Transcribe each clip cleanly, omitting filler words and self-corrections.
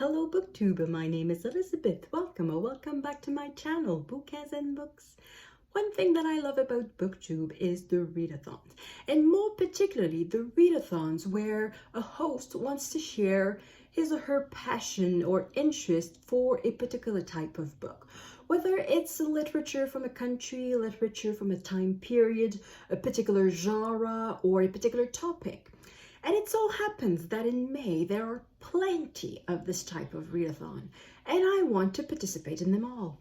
Hello Booktube, my name is Elizabeth. Welcome or welcome back to my channel, Bouquins and Books. One thing that I love about Booktube is the readathons, and more particularly the readathons where a host wants to share his or her passion or interest for a particular type of book. Whether it's literature from a country, literature from a time period, a particular genre, or a particular topic. And it so happens that in May there are plenty of this type of readathon, and I want to participate in them all.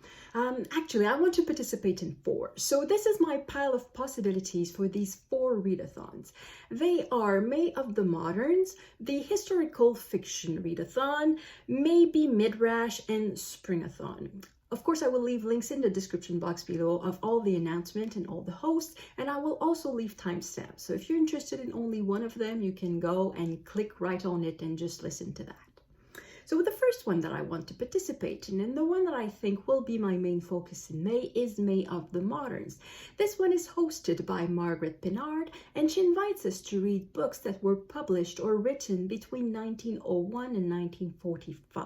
Actually, I want to participate in 4. So this is my pile of possibilities for these 4 readathons. They are May of the Moderns, the historical fiction readathon, maybe Midrash, and Springathon. Of course, I will leave links in the description box below of all the announcements and all the hosts, and I will also leave timestamps. So if you're interested in only one of them, you can go and click right on it and just listen to that. So the first one that I want to participate in, and the one that I think will be my main focus in May, is May of the Moderns. This one is hosted by Margaret Pinard, and she invites us to read books that were published or written between 1901 and 1945.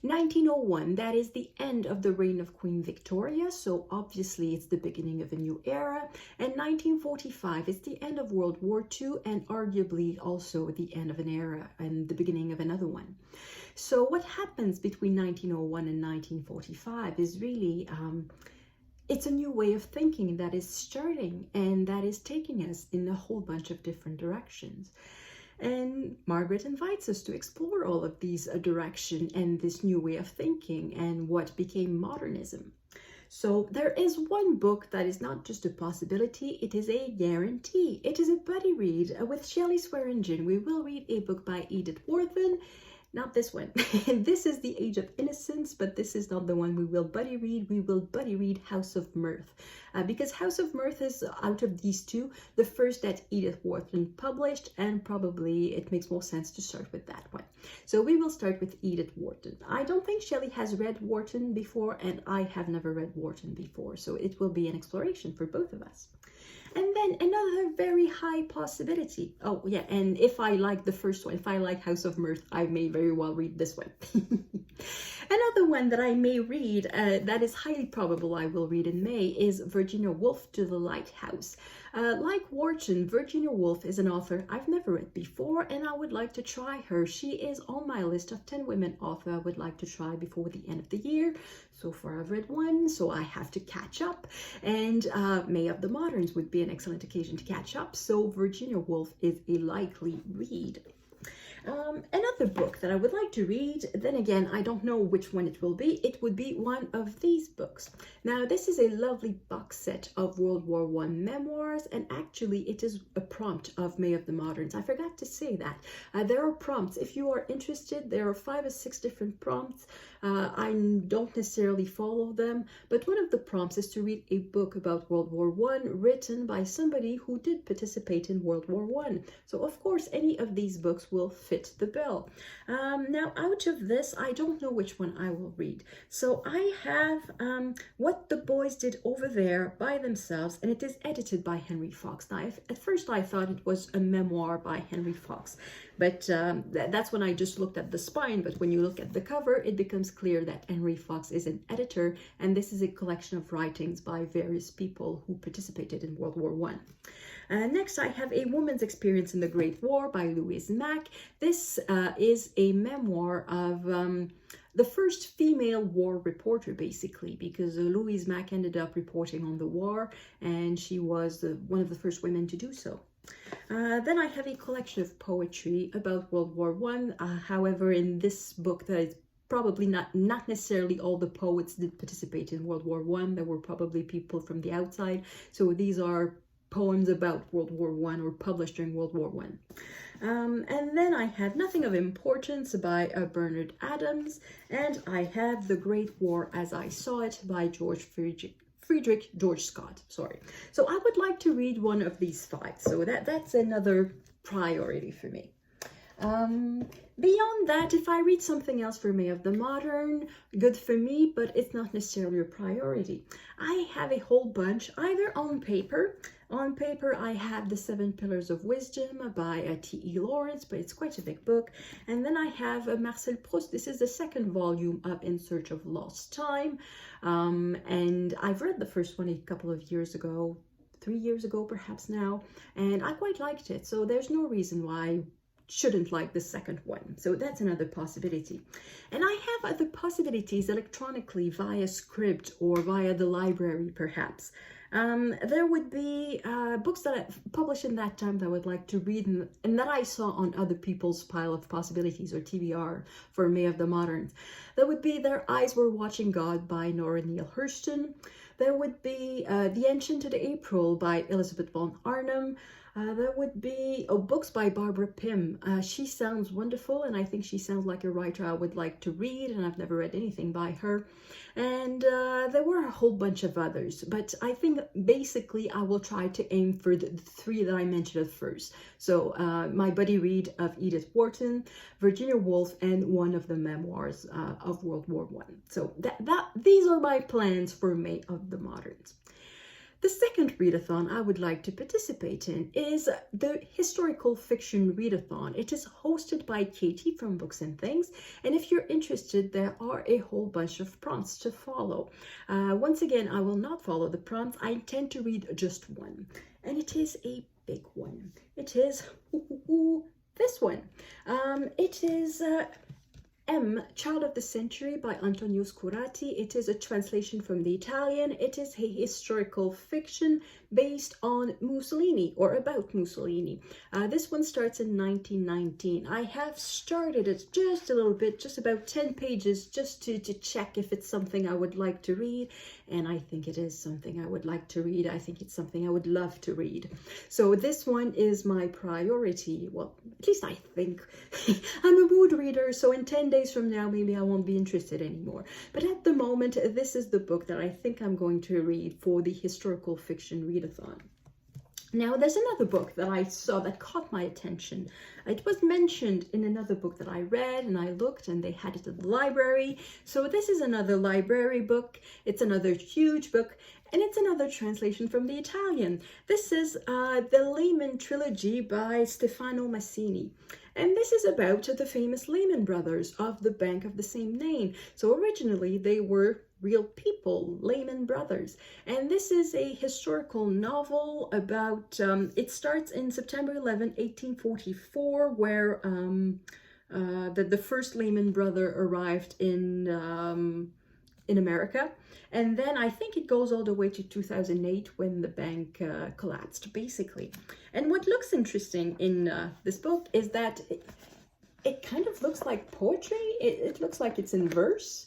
1901, that is the end of the reign of Queen Victoria, so obviously it's the beginning of a new era, and 1945 is the end of World War II and arguably also the end of an era and the beginning of another one. So what happens between 1901 and 1945 is really, it's a new way of thinking that is starting and that is taking us in a whole bunch of different directions. And Margaret invites us to explore all of these directions and this new way of thinking and what became modernism. So there is one book that is not just a possibility, it is a guarantee. It is a buddy read with Shelley Swearingen. We will read a book by Edith Wharton. Not this one. This is The Age of Innocence, but this is not the one we will buddy read. We will buddy read House of Mirth, because House of Mirth is, out of these two, the first that Edith Wharton published, and probably it makes more sense to start with that one. So we will start with Edith Wharton. I don't think Shelley has read Wharton before, and I have never read Wharton before, so it will be an exploration for both of us. And then another very high possibility. Oh yeah, and if I like the first one, if I like House of Mirth, I may very well read this one. Another one that I may read, that is highly probable I will read in May, is Virginia Woolf to the Lighthouse. Like Wharton, Virginia Woolf is an author I've never read before, and I would like to try her. She is on my list of 10 women authors I would like to try before the end of the year. So far I've read one, so I have to catch up. And May of the Moderns would be an excellent occasion to catch up. So Virginia Woolf is a likely read. Another book that I would like to read, then again, I don't know which one it will be. It would be one of these books. Now, this is a lovely box set of World War I memoirs, and actually it is a prompt of May of the Moderns. I forgot to say that. There are prompts. If you are interested, there are 5 or 6 different prompts. I don't necessarily follow them, but one of the prompts is to read a book about World War I written by somebody who did participate in World War I. So of course, any of these books will fit the bill. Now, out of this, I don't know which one I will read. So I have What the Boys Did Over There by themselves, and it is edited by Henry Fox. Now, at first I thought it was a memoir by Henry Fox, but that's when I just looked at the spine. But when you look at the cover, it becomes clear that Henry Fox is an editor, and this is a collection of writings by various people who participated in World War I. Next, I have A Woman's Experience in the Great War by Louise Mack. This is a memoir of the first female war reporter, basically, because Louise Mack ended up reporting on the war, and she was one of the first women to do so. Then I have a collection of poetry about World War I. However, in this book, that is probably not necessarily all the poets did participate in World War I. There were probably people from the outside. So these are poems about World War I or published during World War I. And then I have Nothing of Importance by Bernard Adams, and I have The Great War as I Saw It by Frederick George Scott, sorry. So I would like to read one of these 5, so that's another priority for me. Beyond that, if I read something else for May of the Modern, good for me, but it's not necessarily a priority. I have a whole bunch, either on paper. On paper, I have The Seven Pillars of Wisdom by T.E. Lawrence, but it's quite a big book. And then I have Marcel Proust. This is the second volume of In Search of Lost Time. And I've read the first one a couple of years ago, 3 years ago perhaps now, and I quite liked it. So there's no reason why I shouldn't like the second one. So that's another possibility. And I have other possibilities electronically via script or via the library perhaps. There would be books that I published in that time that I would like to read and that I saw on other people's pile of possibilities or TBR for May of the Moderns. There would be Their Eyes Were Watching God by Nora Neale Hurston. There would be The Enchanted April by Elizabeth von Arnhem. There would be books by Barbara Pym. She sounds wonderful, and I think she sounds like a writer I would like to read, and I've never read anything by her. And there were a whole bunch of others, but I think basically I will try to aim for the three that I mentioned at first. So My Buddy Read of Edith Wharton, Virginia Woolf, and one of the memoirs of World War I. So these are my plans for May of the Moderns. The second readathon I would like to participate in is the historical fiction readathon. It is hosted by Katie from Books and Things, and if you're interested, there are a whole bunch of prompts to follow. Once again, I will not follow the prompts. I intend to read just one, and it is a big one. It is this one. It is M, Child of the Century by Antonio Scurati. It is a translation from the Italian. It is a historical fiction based on Mussolini, or about Mussolini. This one starts in 1919. I have started it just a little bit, just about 10 pages, just to check if it's something I would like to read. And I think it is something I would like to read. I think it's something I would love to read. So this one is my priority. Well, at least I think. I'm a mood reader, so in 10 days from now, maybe I won't be interested anymore. But at the moment, this is the book that I think I'm going to read for the historical fiction readathon. Now, there's another book that I saw that caught my attention. It was mentioned in another book that I read, and I looked, and they had it at the library. So this is another library book. It's another huge book, and it's another translation from the Italian. This is the Lehman Trilogy by Stefano Massini. And this is about the famous Lehman brothers of the bank of the same name. So originally they were real people, Lehman brothers. And this is a historical novel about, it starts in September 11, 1844, where the first Lehman brother arrived in America. And then I think it goes all the way to 2008 when the bank collapsed, basically. And what looks interesting in this book is that it kind of looks like poetry. It looks like it's in verse.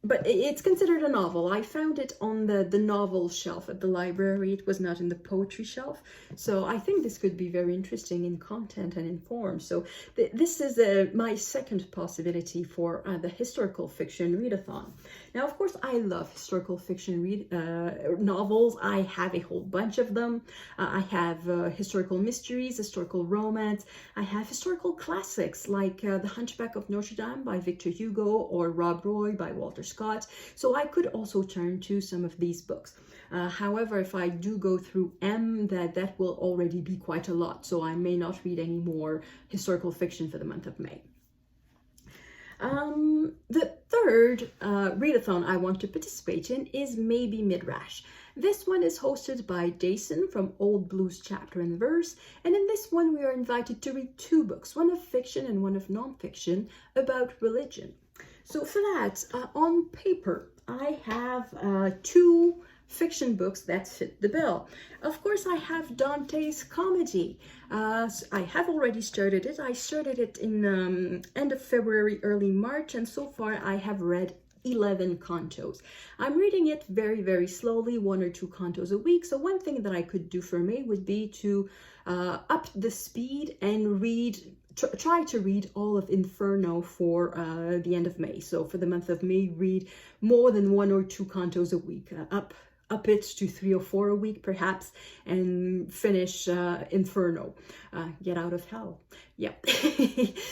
But it's considered a novel. I found it on the novel shelf at the library. It was not in the poetry shelf. So I think this could be very interesting in content and in form. So this is my second possibility for the historical fiction readathon. Now, of course, I love historical fiction novels. I have a whole bunch of them. I have historical mysteries, historical romance. I have historical classics like The Hunchback of Notre Dame by Victor Hugo or Rob Roy by Walter Scott. So I could also turn to some of these books. However, if I do go through M, that will already be quite a lot. So I may not read any more historical fiction for the month of May. The third readathon I want to participate in is maybe Midrash. This one is hosted by Jason from Old Blues Chapter and Verse, and in this one we are invited to read two books, one of fiction and one of non-fiction, about religion. So for that, on paper, I have two fiction books that fit the bill. Of course, I have Dante's comedy. I have already started it. I started it in end of February, early March, and so far I have read 11 cantos. I'm reading it very, very slowly, 1 or 2 cantos a week. So one thing that I could do for May would be to up the speed and try to read all of Inferno for the end of May. So for the month of May, read more than 1 or 2 cantos a week, up up it to 3 or 4 a week perhaps, and finish Inferno, Get Out of Hell. Yep.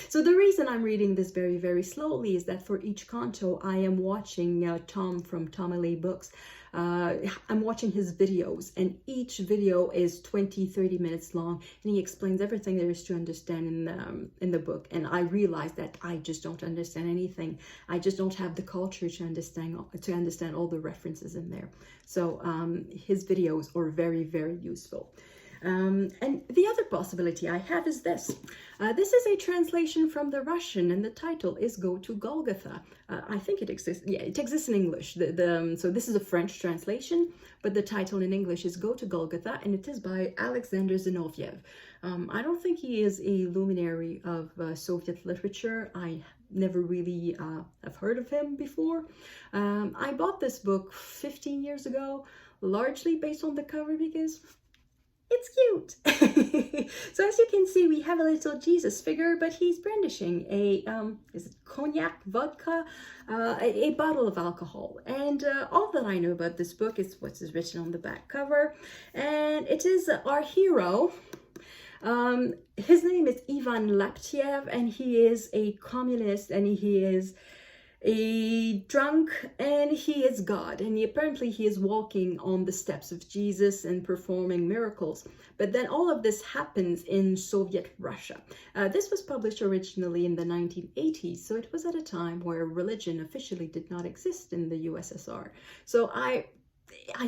So the reason I'm reading this very, very slowly is that for each canto I am watching Tom from Tom LA Books. I'm watching his videos, and each video is 20-30 minutes long, and he explains everything there is to understand in the book. And I realize that I just don't understand anything. I just don't have the culture to understand all the references in there. So his videos are very, very useful. And the other possibility I have is this. This is a translation from the Russian, and the title is Go to Golgotha. I think it exists. Yeah, it exists in English. So this is a French translation, but the title in English is Go to Golgotha, and it is by Alexandr Zinoviev. I don't think he is a luminary of Soviet literature. I never really have heard of him before. I bought this book 15 years ago, largely based on the cover because it's cute. So as you can see, we have a little Jesus figure, but he's brandishing a is it cognac, vodka, a bottle of alcohol. And all that I know about this book is what is written on the back cover, and it is our hero. His name is Ivan Laptiev, and he is a communist, and he is a drunk, and he is God, and apparently he is walking on the steps of Jesus and performing miracles. But then all of this happens in Soviet Russia. This was published originally in the 1980s, so it was at a time where religion officially did not exist in the USSR. So I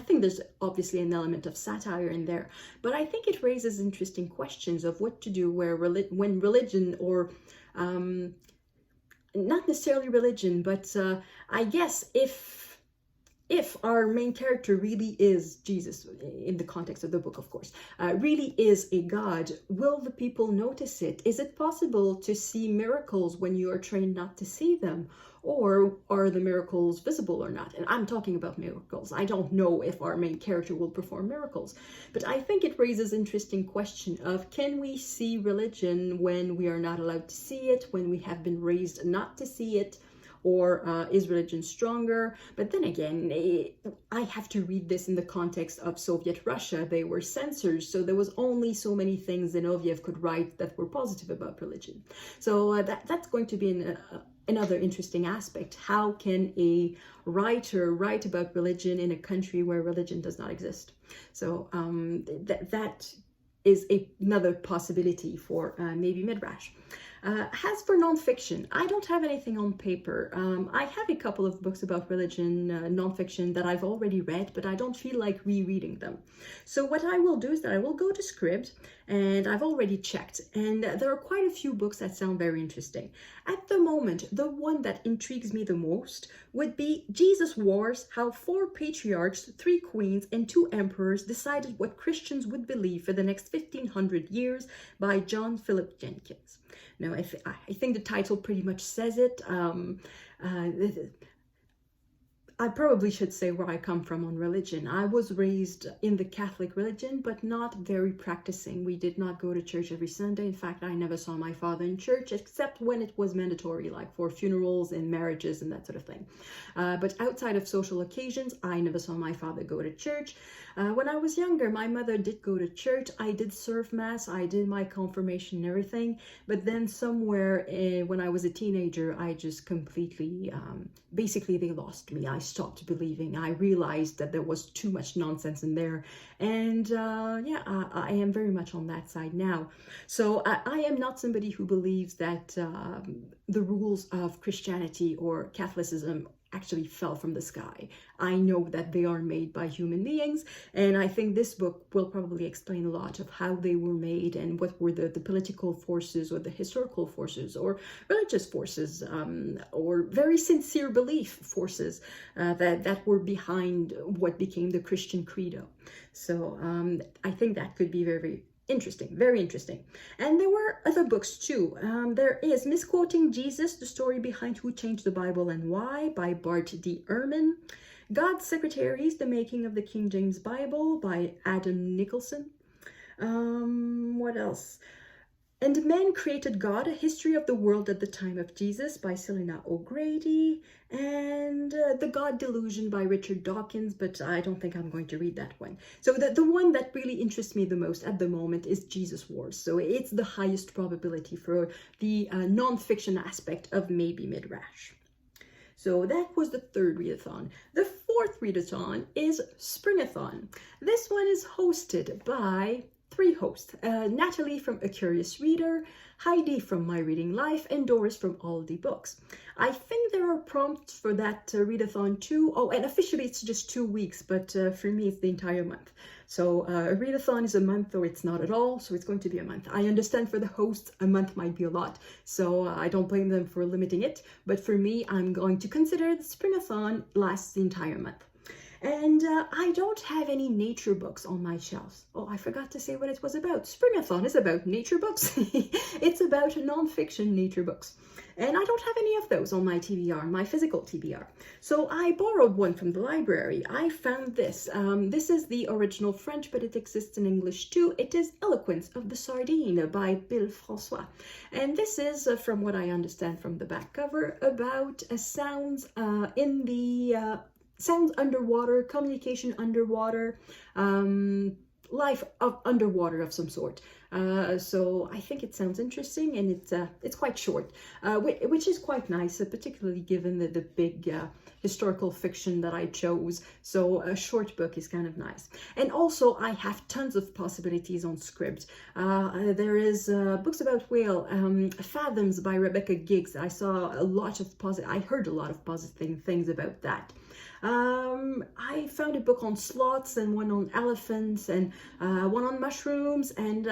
think there's obviously an element of satire in there, but I think it raises interesting questions of what to do when religion, or not necessarily religion, but I guess if our main character really is Jesus, in the context of the book, of course, really is a god, will the people notice it? Is it possible to see miracles when you are trained not to see them? Or are the miracles visible or not? And I'm talking about miracles. I don't know if our main character will perform miracles, but I think it raises interesting question of, can we see religion when we are not allowed to see it, when we have been raised not to see it? Or is religion stronger? But then again, I have to read this in the context of Soviet Russia. They were censored, so there was only so many things Zinoviev could write that were positive about religion. So that's going to be another interesting aspect. How can a writer write about religion in a country where religion does not exist? So that is another possibility for maybe Midrash. As for nonfiction, I don't have anything on paper. I have a couple of books about religion, nonfiction, that I've already read, but I don't feel like rereading them. So what I will do is that I will go to Scribd, and I've already checked, and there are quite a few books that sound very interesting. At the moment, the one that intrigues me the most would be Jesus Wars, How 4 Patriarchs, 3 Queens, and 2 Emperors Decided What Christians Would Believe for the Next 1500 Years by John Philip Jenkins. Now, I think the title pretty much says it. I probably should say where I come from on religion. I was raised in the Catholic religion, but not very practicing. We did not go to church every Sunday. In fact, I never saw my father in church, except when it was mandatory, like for funerals and marriages and that sort of thing. But outside of social occasions, I never saw my father go to church. When I was younger, my mother did go to church. I did serve Mass. I did my confirmation and everything. But then somewhere when I was a teenager, I just completely, basically they lost me. I stopped believing. I realized that there was too much nonsense in there. And yeah, I am very much on that side now. So I am not somebody who believes that the rules of Christianity or Catholicism actually fell from the sky. I know that they are made by human beings, and I think this book will probably explain a lot of how they were made and what were the political forces or the historical forces or religious forces or very sincere belief forces that were behind what became the Christian credo. So I think that could be very interesting, very interesting. And there were other books too. There is Misquoting Jesus, The Story Behind Who Changed the Bible and Why by Bart D. Ehrman. God's Secretaries, The Making of the King James Bible by Adam Nicholson. What else? And Man Created God, A History of the World at the Time of Jesus by Selena O'Grady, and The God Delusion by Richard Dawkins, but I don't think I'm going to read that one. So the one that really interests me the most at the moment is Jesus Wars. So it's the highest probability for the non-fiction aspect of maybe Midrash. So that was the third readathon. The fourth readathon is Springathon. This one is hosted by three hosts, Natalie from A Curious Reader, Heidi from My Reading Life, and Doris from All the Books. I think there are prompts for that readathon too. Oh, and officially it's just 2 weeks, but for me it's the entire month. So a readathon is a month, or it's not at all, so it's going to be a month. I understand for the hosts, a month might be a lot, so I don't blame them for limiting it. But for me, I'm going to consider the Springathon lasts the entire month. And I don't have any nature books on my shelves. Oh, I forgot to say what it was about. Springathon is about nature books. It's about non-fiction nature books. And I don't have any of those on my TBR, my physical TBR. So I borrowed one from the library. I found this. This is the original French, but it exists in English too. It is Eloquence of the Sardine by Bill François. And this is, from what I understand from the back cover, about sounds in the... sounds underwater, communication underwater, life of underwater of some sort. So I think it sounds interesting, and it's quite short, which is quite nice, particularly given the big historical fiction that I chose. So a short book is kind of nice. And also I have tons of possibilities on Scribd. There is books about whale, Fathoms by Rebecca Giggs. I heard a lot of positive things about that. I found a book on sloths and one on elephants and one on mushrooms, and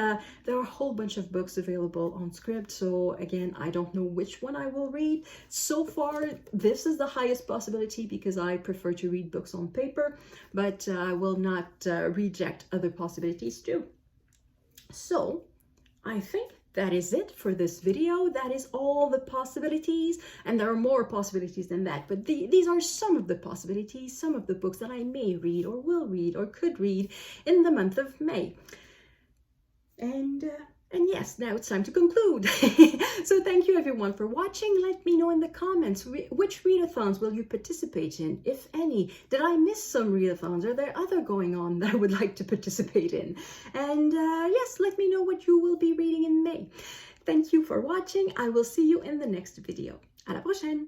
there are a whole bunch of books available on Scribd. So again, I don't know which one I will read. So far, this is the highest possibility because I prefer to read books on paper, but I will not reject other possibilities too. So I think that is it for this video. That is all the possibilities, and there are more possibilities than that, but these are some of the possibilities, some of the books that I may read or will read or could read in the month of May. And yes, now it's time to conclude. So thank you everyone for watching. Let me know in the comments, which readathons will you participate in, if any? Did I miss some readathons? Are there other going on that I would like to participate in? And yes, let me know what you will be reading in May. Thank you for watching. I will see you in the next video. À la prochaine!